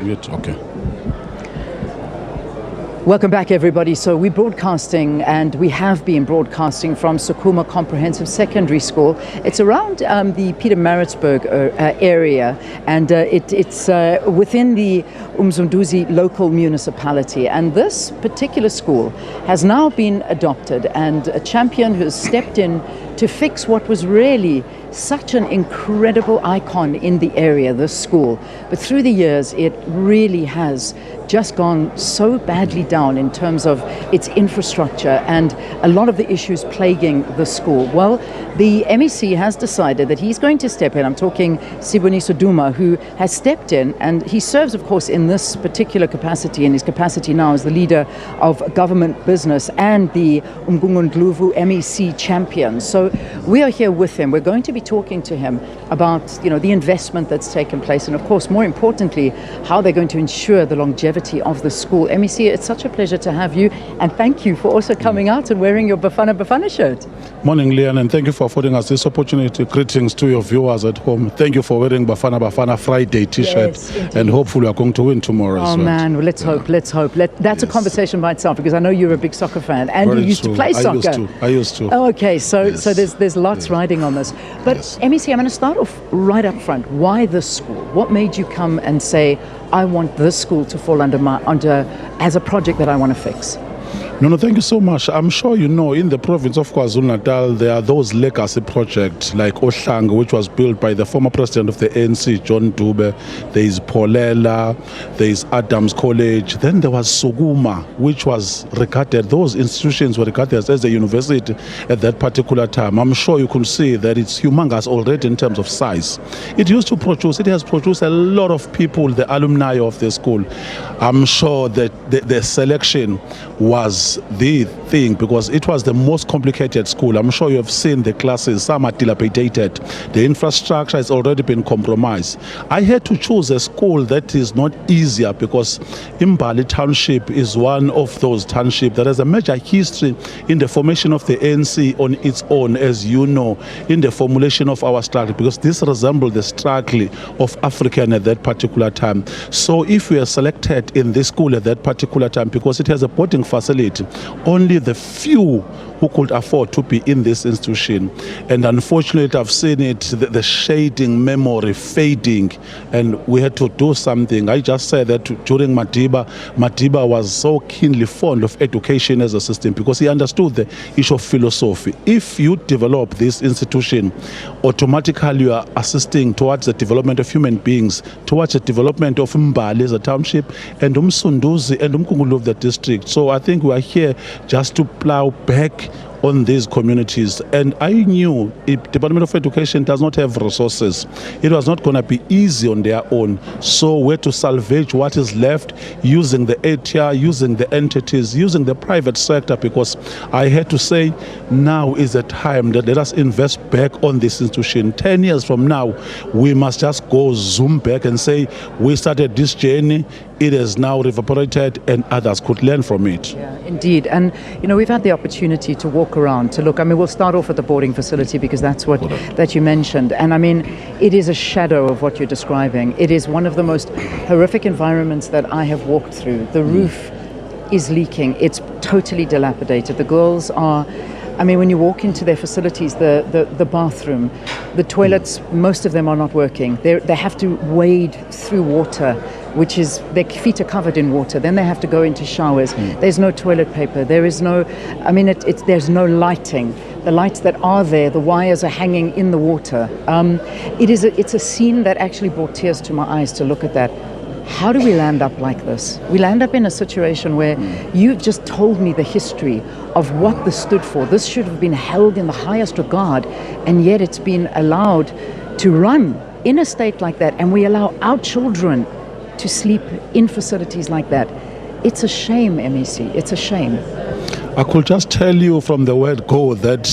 Okay. Welcome back, everybody. So we're broadcasting, and we have been broadcasting from Sukuma Comprehensive Secondary School. It's around the Pietermaritzburg area, and it's within the uMsunduzi Local Municipality. And this particular school has now been adopted, and a champion who's stepped in to fix what was really such an incredible icon in the area, this school. But through the years, it really has just gone so badly down in terms of its infrastructure and a lot of the issues plaguing the school. Well, the MEC has decided that he's going to step in. I'm talking Siboniso Duma, who has stepped in, and he serves, of course, in this particular capacity, in his capacity now as the leader of government business and the uMsunduzi MEC champion. So we are here with him. We're going to be talking to him about, the investment that's taken place, and of course, more importantly, how they're going to ensure the longevity of the school. MEC, it's such a pleasure to have you, and thank you for also coming out and wearing your Bafana shirt. Morning, Leanne, and thank you for affording us this opportunity. Greetings to your viewers at home. Thank you for wearing Bafana Friday t-shirt, yes, and hopefully we are going to win tomorrow as well. Oh man, well, let's hope. That's a conversation by itself, because I know you're a big soccer fan and Very you used true. to play soccer. I used to. Oh, okay, so Yes. there's lots riding on this. But MEC, I'm going to start off right up front. Why this school? What made you come and say, I want this school to fall under as a project that I want to fix? No, thank you so much. I'm sure you know, in the province of Kwazulu-Natal, there are those legacy projects like Ohlang, which was built by the former president of the ANC, John Dube. There is Polela, there is Adams College. Then there was Sukuma, which was regarded, those institutions were regarded as a university at that particular time. I'm sure you can see that it's humongous already in terms of size. It has produced a lot of people, the alumni of the school. I'm sure that the selection was the thing, because it was the most complicated school. I'm sure you have seen the classes, some are dilapidated. The infrastructure has already been compromised. I had to choose a school that is not easier, because Mbali Township is one of those townships that has a major history in the formation of the ANC on its own, as you know, in the formulation of our struggle, because this resembled the struggle of African at that particular time. So if we are selected in this school at that particular time, because it has a boarding facility, only the few who could afford to be in this institution. And unfortunately, I've seen it, the shading memory fading, and we had to do something. I just said that during Madiba was so keenly fond of education as a system, because he understood the issue of philosophy. If you develop this institution, automatically you are assisting towards the development of human beings, towards the development of Mbali as a township, and uMsunduzi and uMkungulu of the district. So I think we are here just to plow back on these communities. And I knew if Department of Education does not have resources, it was not going to be easy on their own. So we had to salvage what is left using the ATR, using the entities, using the private sector, because I had to say now is the time that let us invest back on this institution. 10 years from now, we must just go zoom back and say we started this journey, it has now evaporated, and others could learn from it. Yeah, indeed. And we've had the opportunity to walk around, to look. We'll start off at the boarding facility, because that's what that you mentioned. And it is a shadow of what you're describing. It is one of the most horrific environments that I have walked through. The roof is leaking. It's totally dilapidated. The girls are, when you walk into their facilities, the bathroom, the toilets, most of them are not working. They have to wade through water, which is, their feet are covered in water. Then they have to go into showers. There's no toilet paper. There is no, there's no lighting. The lights that are there, the wires are hanging in the water. It's a scene that actually brought tears to my eyes to look at that. How do we land up like this? We land up in a situation where you've just told me the history of what this stood for. This should have been held in the highest regard, and yet it's been allowed to run in a state like that, and we allow our children to sleep in facilities like that. It's a shame, MEC. It's a shame. I could just tell you from the word go that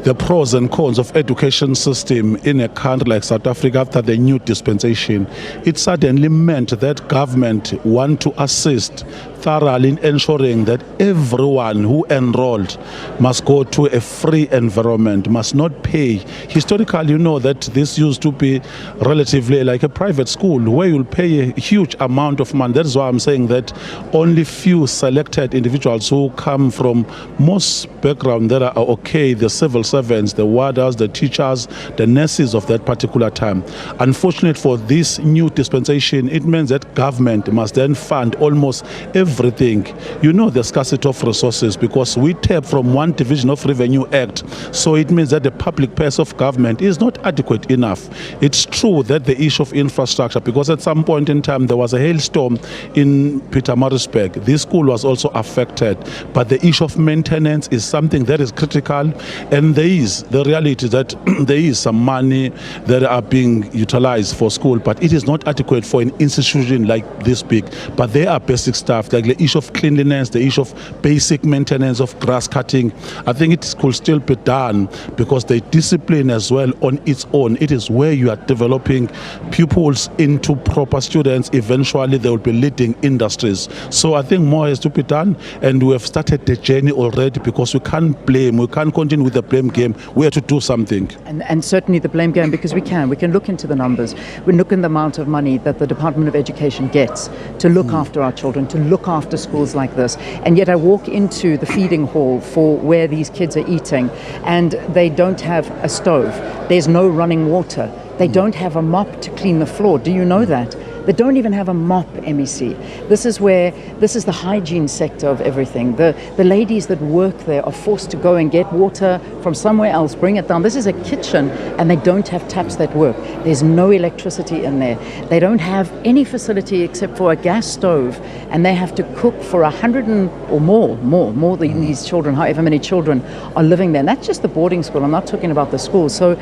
the pros and cons of education system in a country like South Africa after the new dispensation, it suddenly meant that government want to assist thoroughly in ensuring that everyone who enrolled must go to a free environment, must not pay. Historically, you know that this used to be relatively like a private school where you'll pay a huge amount of money. That's why I'm saying that only few selected individuals who come from most background that are okay, the civil servants, the warders, the teachers, the nurses of that particular time. Unfortunately for this new dispensation, it means that government must then fund almost everything. You know the scarcity of resources because we tap from one division of Revenue Act. So it means that the public purse of government is not adequate enough. It's true that the issue of infrastructure, because at some point in time there was a hailstorm in Pietermaritzburg. This school was also affected. But the issue of maintenance is something that is critical, and there is the reality that there is some money that are being utilized for school, but it is not adequate for an institution like this big. But there are basic stuff like the issue of cleanliness, the issue of basic maintenance of grass cutting. I think it could still be done because the discipline as well on its own, it is where you are developing pupils into proper students. Eventually they will be leading industries. So I think more has to be done, and we have started the journey already because we can't blame, we can't continue with the blame game. We have to do something. And certainly the blame game, because we can look into the numbers. We look in the amount of money that the Department of Education gets to look after our children, to look after schools like this. And yet I walk into the feeding hall for where these kids are eating, and they don't have a stove. There's no running water. They don't have a mop to clean the floor. Do you know that? They don't even have a mop, MEC. This is the hygiene sector of everything. The ladies that work there are forced to go and get water from somewhere else, bring it down. This is a kitchen, and they don't have taps that work. There's no electricity in there. They don't have any facility except for a gas stove, and they have to cook for 100 or more than these children, however many children are living there. And that's just the boarding school. I'm not talking about the school. So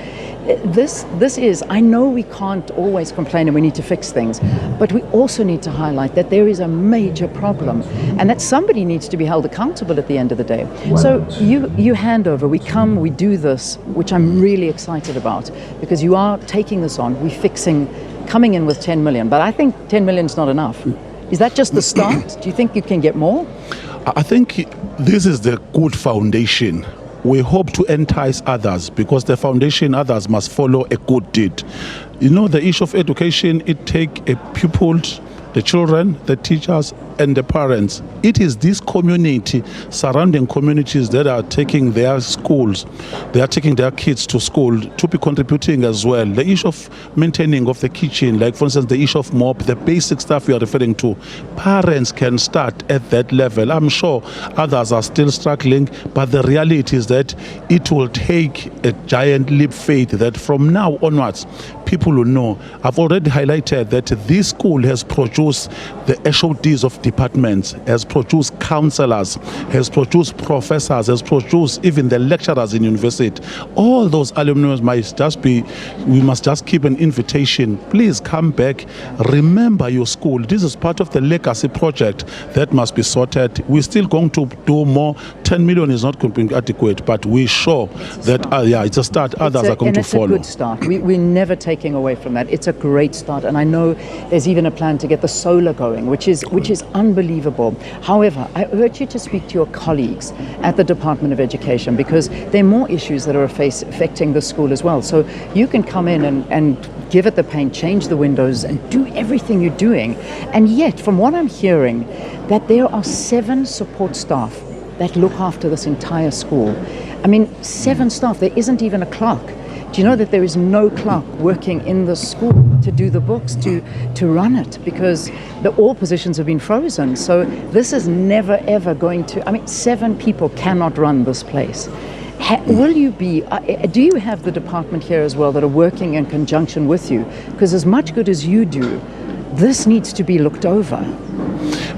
this is, I know we can't always complain and we need to fix things, but we also need to highlight that there is a major problem and that somebody needs to be held accountable at the end of the day. So you hand over, we come, we do this, which I'm really excited about, because you are taking this on, we're fixing, coming in with 10 million, but I think 10 million is not enough. Is that just the start? Do you think you can get more? I think this is the good foundation. We hope to entice others, because the foundation, others must follow a good deed. You know, the issue of education, it takes a pupil, the children, the teachers, and the parents. It is this community, surrounding communities, that are taking their schools, they are taking their kids to school to be contributing as well. The issue of maintaining of the kitchen, like for instance, the issue of mop, the basic stuff you are referring to, parents can start at that level. I'm sure others are still struggling, but the reality is that it will take a giant leap faith that from now onwards, people will know. I've already highlighted that this school has produced the HODs of departments, has produced counselors, has produced professors, has produced even the lecturers in university. All those alumni must just be, we must just keep an invitation. Please come back, remember your school. This is part of the legacy project that must be sorted. We're still going to do more. 10 million is not going to be adequate, but we're sure that, it's a start. Others are going to follow. It's a good start. We're never taking away from that. It's a great start, and I know there's even a plan to get the solar going, which is unbelievable. However, I urge you to speak to your colleagues at the Department of Education, because there are more issues that are affecting the school as well. So you can come in and give it the paint, change the windows, and do everything you're doing. And yet, from what I'm hearing, that there are 7 support staff that look after this entire school. I mean, 7 staff. There isn't even a clerk. Do you know that there is no clerk working in the school to do the books, to run it, because all positions have been frozen? So this is never ever going to, 7 people cannot run this place. Will you be, do you have the department here as well that are working in conjunction with you? Because as much good as you do, this needs to be looked over.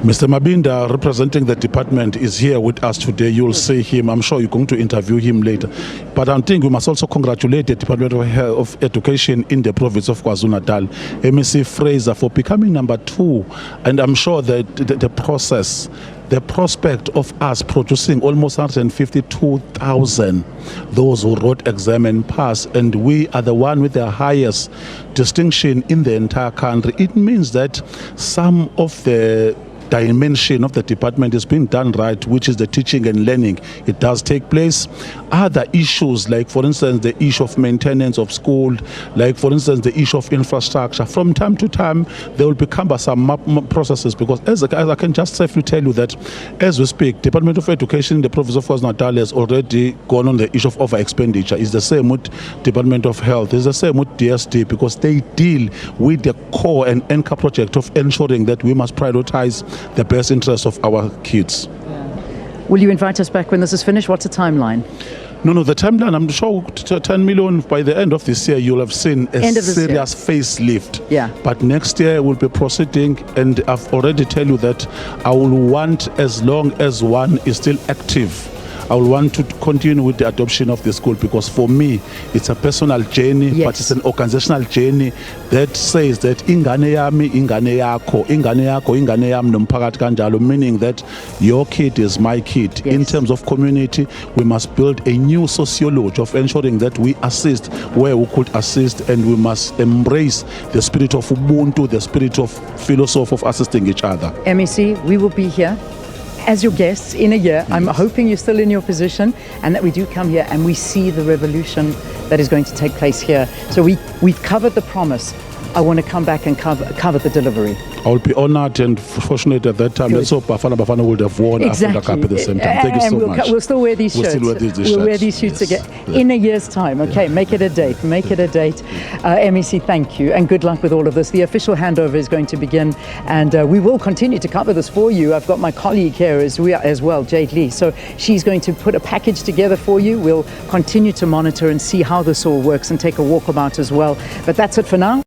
Mr. Mabinda, representing the department, is here with us today. You'll see him. I'm sure you're going to interview him later. But I think we must also congratulate the Department of Education in the province of KwaZulu-Natal, MEC Fraser, for becoming number 2. And I'm sure that the process, the prospect of us producing almost 152,000, those who wrote exam and passed, and we are the one with the highest distinction in the entire country. It means that some of the dimension of the department is being done right, which is the teaching and learning, it does take place. Other issues, like for instance the issue of maintenance of school, like for instance the issue of infrastructure, from time to time there will be cumbersome processes, because as I can just safely tell you that as we speak, Department of Education in the province of KwaZulu-Natal has already gone on the issue of over expenditure. It's the same with Department of Health, it's the same with DSD, because they deal with the core and anchor project of ensuring that we must prioritize the best interests of our kids. Will you invite us back when this is finished? What's the timeline? No, the timeline, I'm sure 10 million by the end of this year, you'll have seen a serious facelift. Yeah. But next year we'll be proceeding, and I've already tell you that I will want, as long as one is still active, I will want to continue with the adoption of the school, because for me it's a personal journey, yes, but it's an organizational journey that says that ingane yami ingane yakho, ingane yakho ingane yami nomphakathi kanjalo, meaning that your kid is my kid. Yes. In terms of community, we must build a new sociology of ensuring that we assist where we could assist, and we must embrace the spirit of Ubuntu, the spirit of philosophy of assisting each other. MEC, we will be here as your guests in a year. I'm hoping you're still in your position, and that we do come here and we see the revolution that is going to take place here. So we've covered the promise. I want to come back and cover the delivery. I will be honored and fortunate at that time. Good. Let's hope Bafana would have won Exactly. Africa Cup at the same time. Thank you and so much. We'll still wear these shirts. We'll wear these shirts yes. again in a year's time. Okay, make it a date. Make it a date. MEC, thank you, and good luck with all of this. The official handover is going to begin, and we will continue to cover this for you. I've got my colleague here as well, Jade Lee. So she's going to put a package together for you. We'll continue to monitor and see how this all works, and take a walkabout as well. But that's it for now.